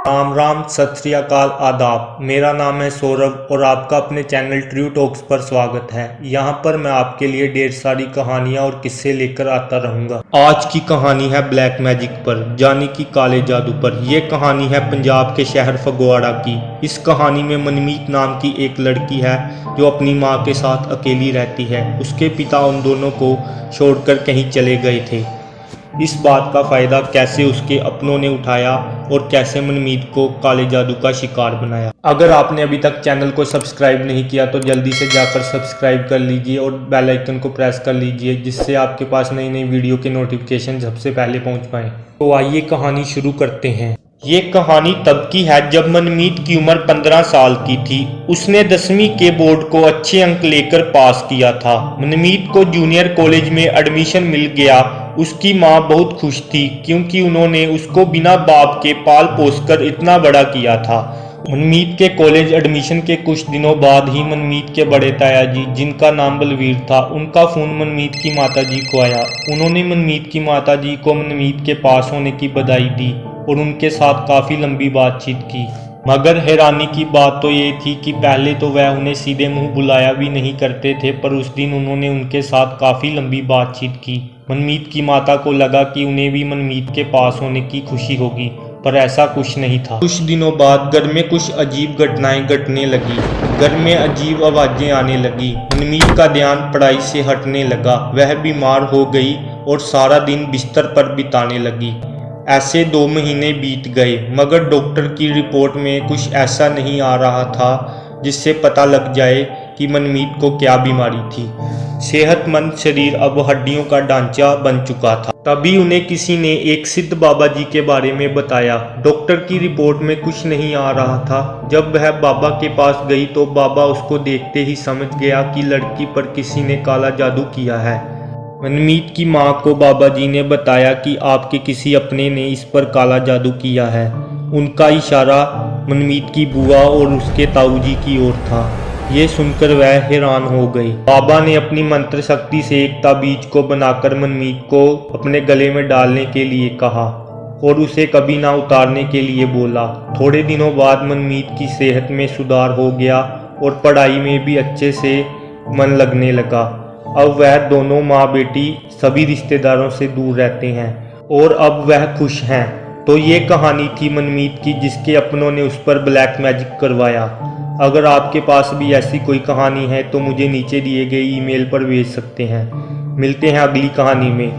राम राम, सत श्री अकाल, आदाब। मेरा नाम है सौरभ और आपका अपने चैनल ट्रू टॉक्स पर स्वागत है। यहाँ पर मैं आपके लिए ढेर सारी कहानियाँ और किस्से लेकर आता रहूँगा। आज की कहानी है ब्लैक मैजिक पर, यानी कि काले जादू पर। यह कहानी है पंजाब के शहर फगवाड़ा की। इस कहानी में मनमीत नाम की एक लड़की है जो अपनी माँ के साथ अकेली रहती है। उसके पिता उन दोनों को छोड़कर कहीं चले गए थे। इस बात का फ़ायदा कैसे उसके अपनों ने उठाया और कैसे मनमीत को काले जादू का शिकार बनाया। अगर आपने अभी तक चैनल को सब्सक्राइब नहीं किया तो जल्दी से जाकर सब्सक्राइब कर लीजिए और बेल आइकन को प्रेस कर लीजिए, जिससे आपके पास नई नई वीडियो के नोटिफिकेशन सबसे पहले पहुंच पाएँ। तो आइए कहानी शुरू करते हैं। ये कहानी तब की है जब मनमीत की उम्र 15 साल की थी। उसने 10वीं के बोर्ड को अच्छे अंक लेकर पास किया था। मनमीत को जूनियर कॉलेज में एडमिशन मिल गया। उसकी माँ बहुत खुश थी क्योंकि उन्होंने उसको बिना बाप के पाल पोस कर इतना बड़ा किया था। मनमीत के कॉलेज एडमिशन के कुछ दिनों बाद ही मनमीत के बड़े ताया जी, जिनका नाम बलवीर था, उनका फ़ोन मनमीत की माताजी को आया। उन्होंने मनमीत की माताजी को मनमीत के पास होने की बधाई दी और उनके साथ काफ़ी लंबी बातचीत की। मगर हैरानी की बात तो ये थी कि पहले तो वह उन्हें सीधे मुंह बुलाया भी नहीं करते थे, पर उस दिन उन्होंने उनके साथ काफ़ी लंबी बातचीत की। मनमीत की माता को लगा कि उन्हें भी मनमीत के पास होने की खुशी होगी, पर ऐसा कुछ नहीं था। कुछ दिनों बाद घर में कुछ अजीब घटनाएं घटने लगी। घर में अजीब आवाज़ें आने लगी। मनमीत का ध्यान पढ़ाई से हटने लगा। वह बीमार हो गई और सारा दिन बिस्तर पर बिताने लगी। ऐसे 2 महीने बीत गए, मगर डॉक्टर की रिपोर्ट में कुछ ऐसा नहीं आ रहा था जिससे पता लग जाए कि मनमीत को क्या बीमारी थी। सेहतमंद शरीर अब हड्डियों का ढांचा बन चुका था। तभी उन्हें किसी ने एक सिद्ध बाबा जी के बारे में बताया। डॉक्टर की रिपोर्ट में कुछ नहीं आ रहा था। जब वह बाबा के पास गई तो बाबा उसको देखते ही समझ गया कि लड़की पर किसी ने काला जादू किया है। मनमीत की माँ को बाबा जी ने बताया कि आपके किसी अपने ने इस पर काला जादू किया है। उनका इशारा मनमीत की बुआ और उसके ताऊजी की ओर था। ये सुनकर वह हैरान हो गई। बाबा ने अपनी मंत्र शक्ति से एक ताबीज को बनाकर मनमीत को अपने गले में डालने के लिए कहा और उसे कभी ना उतारने के लिए बोला। थोड़े दिनों बाद मनमीत की सेहत में सुधार हो गया और पढ़ाई में भी अच्छे से मन लगने लगा। अब वह दोनों माँ बेटी सभी रिश्तेदारों से दूर रहते हैं और अब वह खुश हैं। तो ये कहानी थी मनमीत की, जिसके अपनों ने उस पर ब्लैक मैजिक करवाया। अगर आपके पास भी ऐसी कोई कहानी है तो मुझे नीचे दिए गए ईमेल पर भेज सकते हैं। मिलते हैं अगली कहानी में।